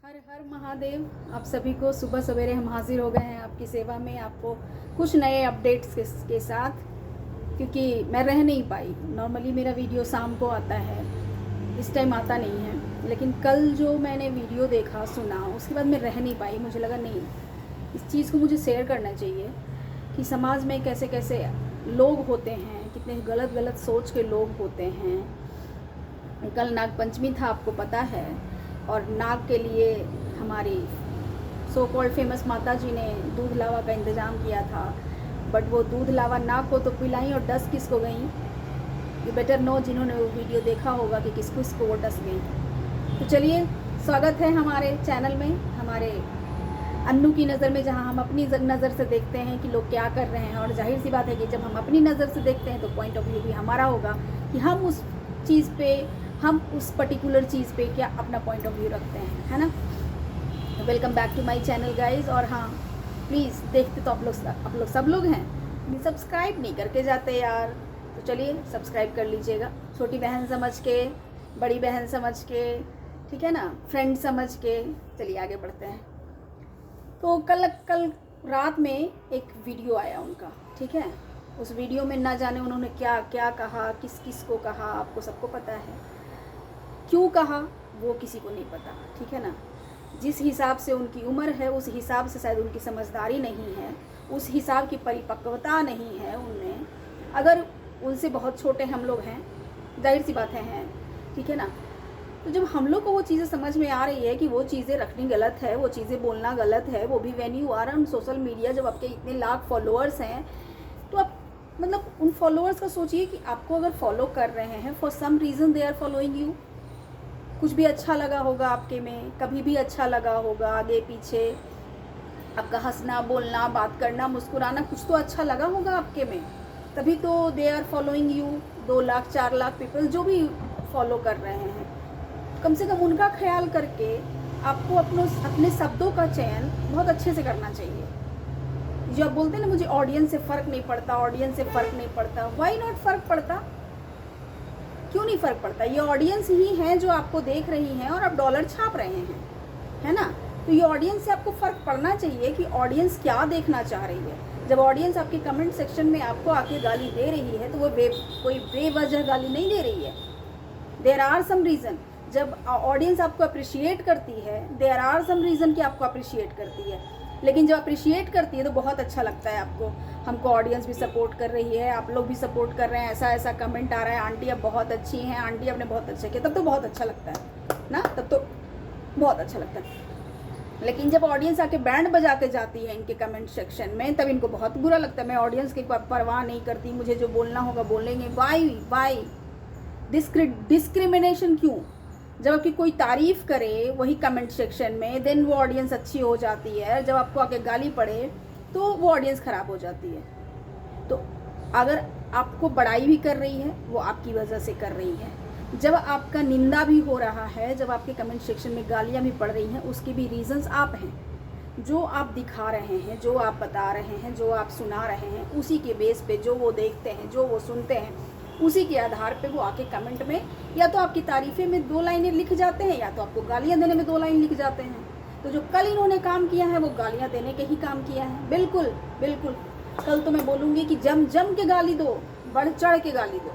हर हर महादेव। आप सभी को सुबह सवेरे हम हाजिर हो गए हैं आपकी सेवा में, आपको कुछ नए अपडेट्स के साथ, क्योंकि मैं रह नहीं पाई। नॉर्मली मेरा वीडियो शाम को आता है, इस टाइम आता नहीं है, लेकिन कल जो मैंने वीडियो देखा सुना उसके बाद मैं रह नहीं पाई। मुझे लगा नहीं, इस चीज़ को मुझे शेयर करना चाहिए कि समाज में कैसे कैसे लोग होते हैं, कितने गलत गलत सोच के लोग होते हैं। कल नाग पंचमी था, आपको पता है, और नाग के लिए हमारी सो कॉल्ड फेमस माता जी ने दूध लावा का इंतज़ाम किया था, बट वो दूध लावा नाग को तो पिलाई और डस किसको गई, यू बेटर नो, जिन्होंने वो वीडियो देखा होगा कि किस किसको वो डस गई। तो चलिए, स्वागत है हमारे चैनल में, हमारे अन्नू की नज़र में, जहां हम अपनी नज़र से देखते हैं कि लोग क्या कर रहे हैं। और जाहिर सी बात है कि जब हम अपनी नज़र से देखते हैं तो पॉइंट ऑफ व्यू भी हमारा होगा कि हम उस चीज़ पे, हम उस पर्टिकुलर चीज़ पे क्या अपना पॉइंट ऑफ व्यू रखते हैं, है ना। Welcome back to my channel guys. और हाँ, प्लीज़ देखते तो आप लोग सब लोग हैं, सब्सक्राइब नहीं करके जाते यार, तो चलिए सब्सक्राइब कर लीजिएगा। छोटी बहन समझ के, बड़ी बहन समझ के, ठीक है ना, फ्रेंड समझ के। चलिए आगे बढ़ते हैं। तो कल रात में एक वीडियो आया उनका, ठीक है। उस वीडियो में ना जाने उन्होंने क्या क्या कहा, किस किस को कहा, आपको सबको पता है। क्यों कहा वो किसी को नहीं पता, ठीक है ना। जिस हिसाब से उनकी उम्र है उस हिसाब से शायद उनकी समझदारी नहीं है, उस हिसाब की परिपक्वता नहीं है उनमें। अगर उनसे बहुत छोटे हम लोग हैं, जाहिर सी बात है, ठीक है ना। तो जब हम लोग को वो चीज़ें समझ में आ रही है कि वो चीज़ें रखनी गलत है, वो चीज़ें बोलना गलत है, वो भी when you are on social media, जब आपके इतने लाख फॉलोअर्स हैं, तो आप मतलब उन फॉलोअर्स का सोचिए कि आपको अगर फॉलो कर रहे हैं, for some reason they are following you. कुछ भी अच्छा लगा होगा आपके में, कभी भी अच्छा लगा होगा, आगे पीछे आपका हंसना, बोलना, बात करना, मुस्कुराना, कुछ तो अच्छा लगा होगा आपके में, तभी तो they are following you. 2 lakh 4 lakh people जो भी फॉलो कर रहे हैं, कम से कम उनका ख्याल करके आपको अपने शब्दों का चयन बहुत अच्छे से करना चाहिए। जो आप बोलते हैं ना, मुझे ऑडियंस से फ़र्क नहीं पड़ता, ऑडियंस से फ़र्क नहीं पड़ता, वाई नॉट फ़र्क पड़ता, क्यों नहीं फ़र्क पड़ता। ये ऑडियंस ही है जो आपको देख रही हैं और आप डॉलर छाप रहे हैं, है ना। तो ये ऑडियंस से आपको फ़र्क पड़ना चाहिए कि ऑडियंस क्या देखना चाह रही है। जब ऑडियंस आपके कमेंट सेक्शन में आपको आके गाली दे रही है तो वो कोई बेवजह गाली नहीं दे रही है, देयर आर सम रीज़न। जब ऑडियंस आपको अप्रिशिएट करती है, देयर आर सम रीज़न कि आपको अप्रिशिएट करती है। लेकिन जब अप्रिशिएट करती है तो बहुत अच्छा लगता है आपको, हमको ऑडियंस भी सपोर्ट कर रही है, आप लोग भी सपोर्ट कर रहे हैं, ऐसा ऐसा कमेंट आ रहा है, आंटी आप बहुत अच्छी हैं, आंटी आपने बहुत अच्छा किया, तब तो बहुत अच्छा लगता है ना, तब तो बहुत अच्छा लगता है। लेकिन जब ऑडियंस आके बैंड बजा के जाती है इनके कमेंट सेक्शन में, तब इनको बहुत बुरा लगता है। मैं ऑडियंस की परवाह नहीं करती, मुझे जो बोलना होगा बोलेंगे। वाई डिस्क्रिमिनेशन क्यों? जब आपकी कोई तारीफ़ करे वही कमेंट सेक्शन में, देन वो ऑडियंस अच्छी हो जाती है। जब आपको आके गाली पड़े तो वो ऑडियंस ख़राब हो जाती है। तो अगर आपको बड़ाई भी कर रही है वो आपकी वजह से कर रही है। जब आपका निंदा भी हो रहा है, जब आपके कमेंट सेक्शन में गालियाँ भी पड़ रही हैं, उसके भी रीज़न्स आप हैं। जो आप दिखा रहे हैं, जो आप बता रहे हैं, जो आप सुना रहे हैं, उसी के बेस पे जो वो देखते हैं, जो वो सुनते हैं, उसी के आधार पे वो आके कमेंट में या तो आपकी तारीफ़ें में 2 लाइनें लिख जाते हैं, या तो आपको गालियाँ देने में 2 लाइन लिख जाते हैं। तो जो कल इन्होंने काम किया है वो गालियाँ देने के ही काम किया है। बिल्कुल बिल्कुल, कल तो मैं बोलूँगी कि जम के गाली दो, बढ़ चढ़ के गाली दो,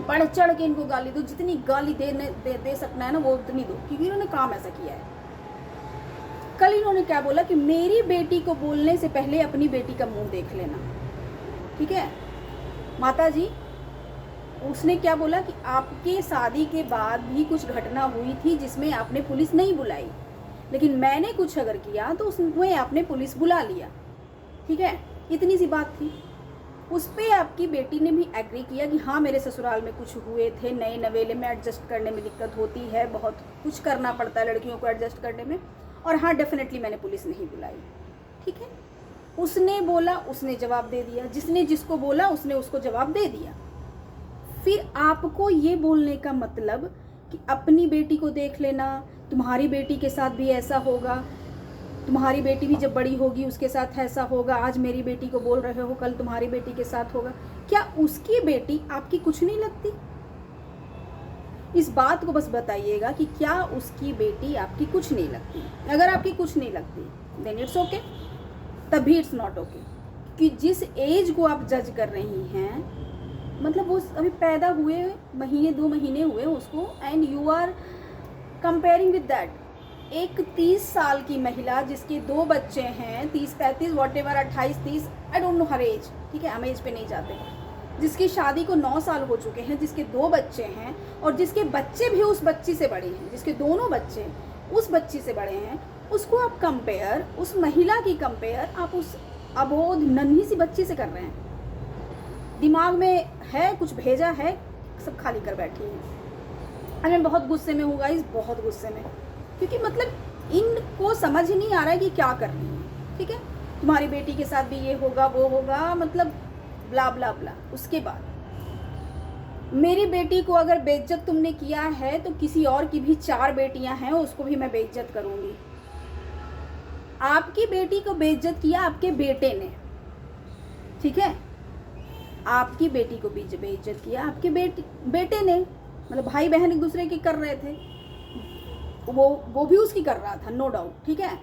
बढ़ चढ़ के इनको गाली दो, जितनी गाली दे सकना है ना वो उतनी दो, क्योंकि इन्होंने काम ऐसा किया है। कल इन्होंने क्या बोला कि मेरी बेटी को बोलने से पहले अपनी बेटी का मुंह देख लेना, ठीक है माता जी। उसने क्या बोला कि आपके शादी के बाद भी कुछ घटना हुई थी जिसमें आपने पुलिस नहीं बुलाई, लेकिन मैंने कुछ अगर किया तो उसमें आपने पुलिस बुला लिया, ठीक है। इतनी सी बात थी। उस पर आपकी बेटी ने भी एग्री किया कि हाँ, मेरे ससुराल में कुछ हुए थे, नए नवेले में एडजस्ट करने में दिक्कत होती है, बहुत कुछ करना पड़ता है लड़कियों को एडजस्ट करने में, और हाँ डेफिनेटली मैंने पुलिस नहीं बुलाई, ठीक है। उसने बोला, उसने जवाब दे दिया, जिसने जिसको बोला उसने उसको जवाब दे दिया। फिर आपको ये बोलने का मतलब कि अपनी बेटी को देख लेना, तुम्हारी बेटी के साथ भी ऐसा होगा, तुम्हारी बेटी भी जब बड़ी होगी उसके साथ ऐसा होगा, आज मेरी बेटी को बोल रहे हो, कल तुम्हारी बेटी के साथ होगा। क्या उसकी बेटी आपकी कुछ नहीं लगती? इस बात को बस बताइएगा कि क्या उसकी बेटी आपकी कुछ नहीं लगती। अगर आपकी कुछ नहीं लगती देन इट्स ओके, तभी इट्स नॉट ओके। कि जिस एज को आप जज कर रही हैं, मतलब वो अभी पैदा हुए महीने 2 महीने हुए उसको, and you are comparing with that एक 30 साल की महिला जिसके 2 बच्चे हैं, 30-35 whatever, 28-30, I don't know her age, ठीक है, हम एज पे नहीं जाते, जिसकी शादी को 9 साल हो चुके हैं, जिसके 2 बच्चे हैं और जिसके बच्चे भी उस बच्ची से बड़े हैं, जिसके दोनों बच्चे उस बच्ची से बड़े हैं, उसको आप कंपेयर, उस महिला की कंपेयर आप उस अबोध नन्ही सी बच्ची से कर रहे हैं। दिमाग में है कुछ भेजा है, सब खाली कर बैठी है। आज मैं बहुत गुस्से में हूँ गाइस, बहुत गुस्से में, क्योंकि मतलब इनको समझ ही नहीं आ रहा है कि क्या कर रही है। ठीक है, तुम्हारी बेटी के साथ भी ये होगा वो होगा, मतलब ब्ला ब्ला ब्ला। उसके बाद मेरी बेटी को अगर बेइज्जत तुमने किया है तो किसी और की भी 4 बेटियां हैं, उसको भी मैं बेइज्जत करूंगी। आपकी बेटी को बेइज्जत किया आपके बेटे ने, ठीक है, आपकी बेटी को भी बेइज्जत किया आपके बेटे ने, मतलब भाई बहन एक दूसरे की कर रहे थे, वो भी उसकी कर रहा था, नो डाउट, ठीक है,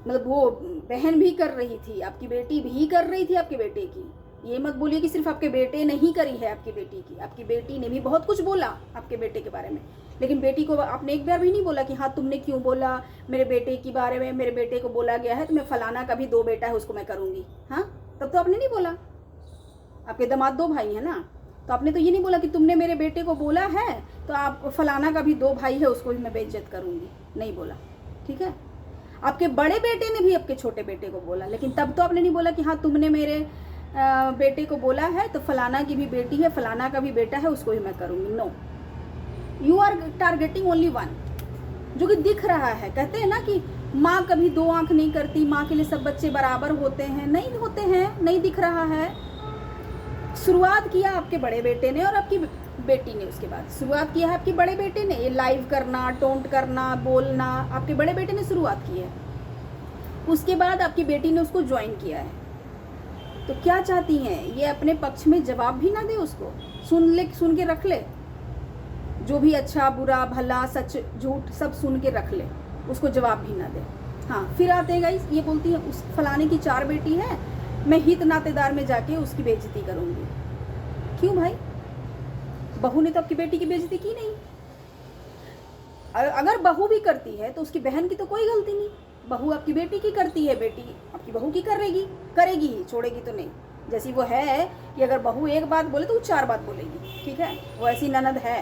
मतलब वो बहन भी कर रही थी, आपकी बेटी भी कर रही थी आपके बेटे की। ये मत बोलिए कि सिर्फ आपके बेटे ने ही करी है आपकी बेटी की, आपकी बेटी ने भी बहुत कुछ बोला आपके बेटे के बारे में, लेकिन बेटी को आपने एक बार भी नहीं बोला कि हाँ तुमने क्यों बोला मेरे बेटे के बारे में, मेरे बेटे को बोला गया है तुम्हें फलाना का भी 2 बेटा है उसको मैं करूँगी। हाँ, तब तो आपने नहीं बोला। आपके दामाद 2 भाई हैं ना, तो आपने तो ये नहीं बोला कि तुमने मेरे बेटे को बोला है तो आप फलाना का भी 2 भाई है उसको भी मैं बेइज्जत करूँगी, नहीं बोला। ठीक है, आपके बड़े बेटे ने भी आपके छोटे बेटे को बोला, लेकिन तब तो आपने नहीं बोला कि हाँ तुमने मेरे बेटे को बोला है तो फलाना की भी बेटी है, फलाना का भी बेटा है, उसको भी मैं करूँगी। No, you are targeting only one, जो कि दिख रहा है। कहते हैं ना कि माँ कभी 2 आंख नहीं करती, माँ के लिए सब बच्चे बराबर होते हैं, नहीं होते हैं, नहीं दिख रहा है। शुरुआत किया आपके बड़े बेटे ने और आपकी बेटी ने, उसके बाद शुरुआत किया है आपके बड़े बेटे ने, ये लाइव करना, टोंट करना, बोलना, आपके बड़े बेटे ने शुरुआत की है। उसके बाद आपकी बेटी ने उसको ज्वाइन किया है। तो क्या चाहती हैं ये अपने पक्ष में जवाब भी ना दे, उसको सुन के रख ले, जो भी अच्छा बुरा भला सच झूठ सब सुन के रख ले, उसको जवाब भी ना दे। हाँ, फिर आते हैं गाइस, ये बोलती है उस फलाने की 4 बेटी है, मैं हित नातेदार में जाके उसकी बेइज्जती करूँगी। क्यों भाई, बहू ने तो आपकी बेटी की बेइज्जती की नहीं। अगर बहू भी करती है तो उसकी बहन की तो कोई गलती नहीं, बहू आपकी बेटी की करती है, बेटी आपकी बहू की करेगी ही, छोड़ेगी तो नहीं। जैसी वो है कि अगर बहू एक बात बोले तो वो 4 बात बोलेगी, ठीक है, वो ऐसी ननद है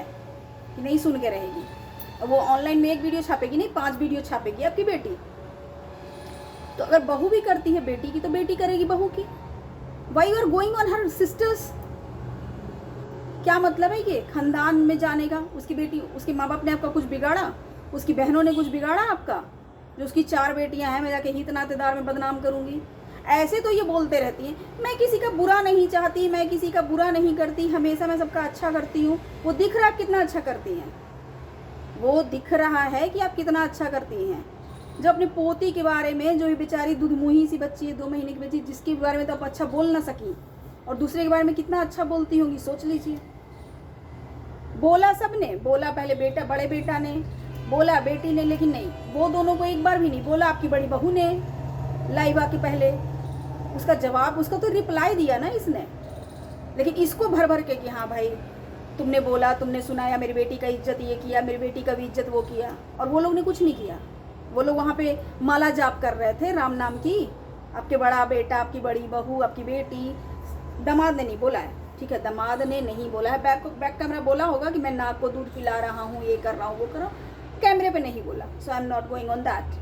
कि नहीं सुन के रहेगी। वो ऑनलाइन में 1 वीडियो छापेगी नहीं, 5 वीडियो छापेगी आपकी बेटी। तो अगर बहू भी करती है बेटी की तो बेटी करेगी बहू की। Why you are going on her sisters, क्या मतलब है ये खानदान में जाने का? उसकी बेटी, उसके माँ बाप ने आपका कुछ बिगाड़ा, उसकी बहनों ने कुछ बिगाड़ा आपका, जो उसकी 4 बेटियां हैं मैं जाके हित नातेदार में बदनाम करूंगी? ऐसे तो ये बोलते रहती हैं, मैं किसी का बुरा नहीं चाहती, मैं किसी का बुरा नहीं करती, हमेशा मैं सबका अच्छा करती हूँ। वो दिख रहा है आप कितना अच्छा करती हैं, वो दिख रहा है कि आप कितना अच्छा करती हैं। जो अपनी पोती के बारे में, जो ये बेचारी दूधमुही सी बच्ची है, 2 महीने की बच्ची, जिसके बारे में तो आप अच्छा बोल ना सकी, और दूसरे के बारे में कितना अच्छा बोलती होंगी, सोच लीजिए। बोला सबने, बोला पहले बेटा, बड़े बेटा ने बोला, बेटी ने, लेकिन नहीं, वो दोनों को एक बार भी नहीं बोला। आपकी बड़ी बहू ने लाइव आके पहले उसका जवाब, उसका तो रिप्लाई दिया ना इसने, लेकिन इसको भर भर के कि हाँ भाई तुमने बोला, तुमने सुनाया, मेरी बेटी का इज्जत ये किया, मेरी बेटी का भी इज्जत वो किया, और वो लोग ने कुछ नहीं किया। वो लोग वहाँ पे माला जाप कर रहे थे राम नाम की। आपके बड़ा बेटा, आपकी बड़ी बहू, आपकी बेटी, दामाद ने नहीं बोला है, ठीक है, दामाद ने नहीं बोला है। बैक कैमरा बोला होगा कि मैं नाक को दूध पिला रहा हूँ, ये कर रहा हूँ, वो कर रहा हूँ, कैमरे पे नहीं बोला, so I am not going on that.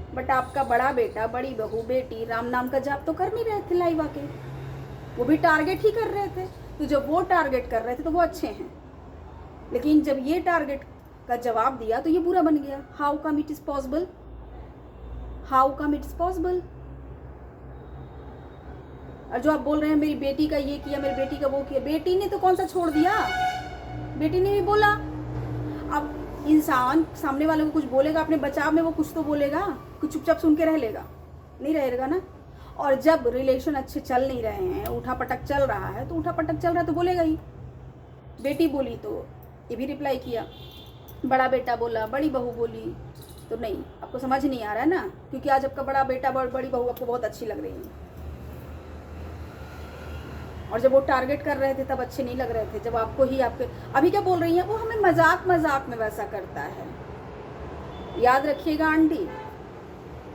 But आपका बड़ा बेटा, बड़ी बहू, बेटी राम नाम का जाप तो कर नहीं रहे थे लाइव आके, वो भी टारगेट ही कर रहे थे। तो जब वो टारगेट कर रहे थे तो वो अच्छे हैं, लेकिन जब ये टारगेट का जवाब दिया तो ये बुरा बन गया। How come it is possible, how come it is possible? और जो आप बोल रहे हैं मेरी बेटी का ये किया, मेरी बेटी का वो किया, बेटी ने तो कौन सा छोड़ दिया, बेटी ने भी बोला। अब इंसान सामने वाले को कुछ बोलेगा अपने बचाव में, वो कुछ तो बोलेगा, कुछ चुपचाप सुन के रह लेगा? नहीं रहेगा ना। और जब रिलेशन अच्छे चल नहीं रहे हैं, उठा पटक चल रहा है, तो उठा पटक चल रहा है तो बोलेगा ही। बेटी बोली तो ये भी रिप्लाई किया, बड़ा बेटा बोला, बड़ी बहू बोली, तो नहीं, आपको समझ नहीं आ रहा है ना, क्योंकि आज आपका बड़ा बेटा बड़ी बहू आपको बहुत अच्छी लग रही है, और जब वो टारगेट कर रहे थे तब अच्छे नहीं लग रहे थे, जब आपको ही आपके अभी क्या बोल रही हैं, वो हमें मजाक मजाक में वैसा करता है। याद रखिएगा आंटी,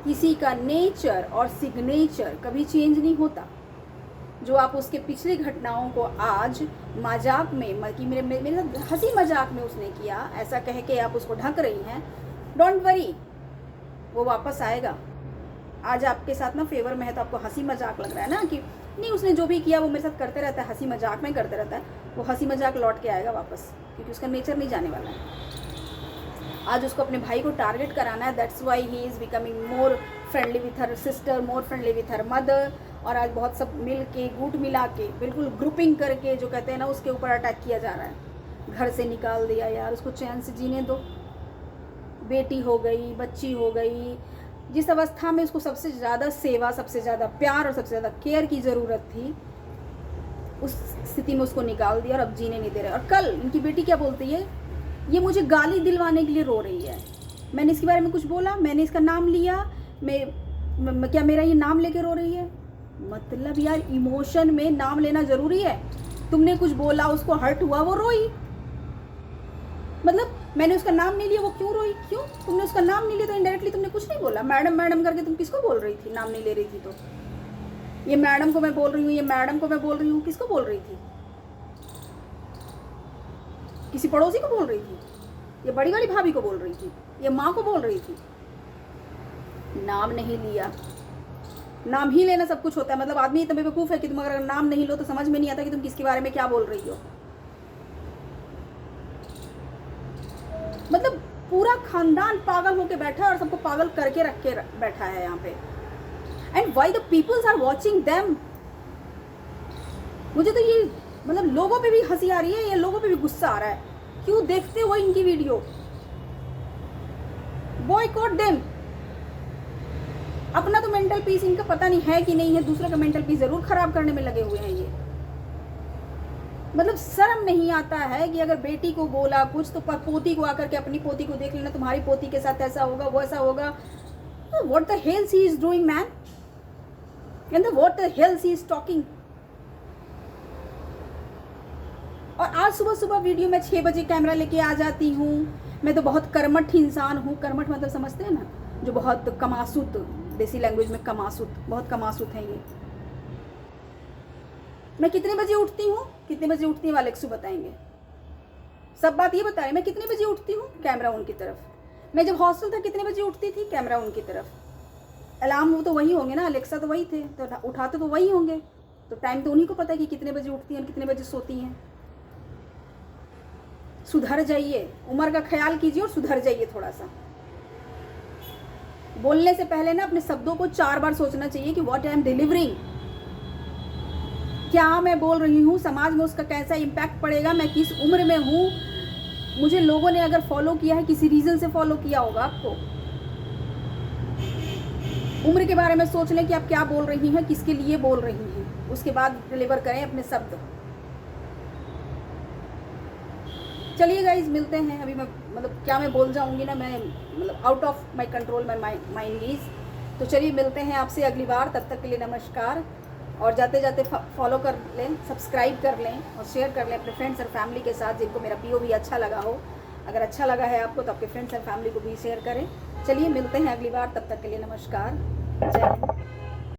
किसी का नेचर और सिग्नेचर कभी चेंज नहीं होता। जो आप उसके पिछले घटनाओं को आज मजाक में कि मेरे हंसी मजाक में उसने किया, ऐसा कह के आप उसको ढक रही हैं, डोंट वरी, वो वापस आएगा। आज आपके साथ ना फेवर में है तो आपको हंसी मजाक लग रहा है ना कि नहीं, उसने जो भी किया वो मेरे साथ करते रहता है, हंसी मजाक में करते रहता है, वो हंसी मजाक लौट के आएगा वापस, क्योंकि उसका नेचर नहीं जाने वाला है। आज उसको अपने भाई को टारगेट कराना है, that's why he is becoming more friendly with her sister, more friendly with her mother, और आज बहुत सब मिल के गुट मिला के बिल्कुल ग्रुपिंग करके जो कहते हैं ना उसके ऊपर अटैक किया जा रहा है। घर से निकाल दिया यार, उसको चैन से जीने दो। बेटी हो गई, बच्ची हो गई, जिस अवस्था में उसको सबसे ज़्यादा सेवा, सबसे ज़्यादा प्यार और सबसे ज़्यादा केयर की ज़रूरत थी, उस स्थिति में उसको निकाल दिया और अब जीने नहीं दे रहे। और कल इनकी बेटी क्या बोलती है, ये मुझे गाली दिलवाने के लिए रो रही है, मैंने इसके बारे में कुछ बोला, मैंने इसका नाम लिया, क्या मेरा ये नाम लेके रो रही है? मतलब यार, इमोशन में नाम लेना ज़रूरी है? तुमने कुछ बोला, उसको हर्ट हुआ, वो रोई। मतलब मैंने उसका नाम नहीं लिया, वो क्यों रोई? क्यों? तुमने उसका नाम नहीं लिया तो इनडायरेक्टली तुमने कुछ नहीं बोला। मैडम मैडम करके तुम किसको बोल रही थी? नाम नहीं ले रही थी तो ये मैडम को मैं बोल रही हूँ, ये मैडम को मैं बोल रही हूँ, किसको बोल रही थी? किसी पड़ोसी को बोल रही थी? ये बड़ी वाली भाभी को बोल रही थी? ये माँ को बोल रही थी? नाम नहीं लिया। नाम ही लेना सब कुछ होता है। मतलब आदमी इतना बेवकूफ़ है कि तुम अगर नाम नहीं लो तो समझ में नहीं आता कि तुम किसके बारे में क्या बोल रही हो। मतलब पूरा खानदान पागल होके बैठा है और सबको पागल करके रख के बैठा है यहाँ पे। And why the peoples are watching them. मुझे तो ये मतलब लोगों पे भी हंसी आ रही है, या लोगों पे भी गुस्सा आ रहा है। क्यों देखते हो इनकी वीडियो? Boycott them. अपना तो मेंटल पीस इनका पता नहीं है कि नहीं है, दूसरों का मेंटल पीस जरूर खराब करने में लगे हुए हैं ये। मतलब शर्म नहीं आता है कि अगर बेटी को बोला कुछ तो पोती को आकर के अपनी पोती को देख लेना, तुम्हारी पोती के साथ ऐसा होगा, वो ऐसा होगा। What the hell she is doing man, and what the hell she is talking. और आज सुबह सुबह वीडियो में 6 बजे कैमरा लेके आ जाती हूँ। मैं तो बहुत कर्मठ इंसान हूँ। कर्मठ मतलब समझते हैं ना, जो बहुत कमासुत, देसी लैंग्वेज में कमासुत, बहुत कमासुत है ये। मैं कितने बजे उठती हूँ, कितने बजे उठती है वालेक्सू बताएंगे। सब बात ये बता रहे, मैं कितने बजे उठती हूँ, कैमरा उनकी तरफ। मैं जब हॉस्टल था कितने बजे उठती थी, कैमरा उनकी तरफ। अलार्म वो तो वही होंगे ना, अलेक्सा तो वही थे, तो उठाते तो वही होंगे। तो टाइम तो उन्हीं को पता है कि कितने बजे उठती हैं और कितने बजे सोती हैं। सुधर जाइए, उम्र का ख्याल कीजिए और सुधर जाइए थोड़ा सा। बोलने से पहले ना अपने शब्दों को 4 बार सोचना चाहिए कि व्हाट आई एम डिलीवरिंग। क्या मैं बोल रही हूँ, समाज में उसका कैसा इम्पैक्ट पड़ेगा, मैं किस उम्र में हूँ, मुझे लोगों ने अगर फॉलो किया है, किसी रीज़न से फॉलो किया होगा आपको। उम्र के बारे में सोच लें कि आप क्या बोल रही हैं, किसके लिए बोल रही हैं, उसके बाद डिलीवर करें अपने शब्द। चलिए गाइज, मिलते हैं। अभी मैं मतलब क्या मैं बोल जाऊंगी ना, मैं मतलब out of my control, my mind is. तो चलिए मिलते हैं आपसे अगली बार, तब तक के लिए नमस्कार। और जाते जाते फॉलो कर लें, सब्सक्राइब कर लें और शेयर कर लें अपने फ्रेंड्स और फैमिली के साथ, जिनको मेरा POV अच्छा लगा हो। अगर अच्छा लगा है आपको तो आपके फ्रेंड्स और फैमिली को भी शेयर करें। चलिए मिलते हैं अगली बार, तब तक के लिए नमस्कार, जय हिंद।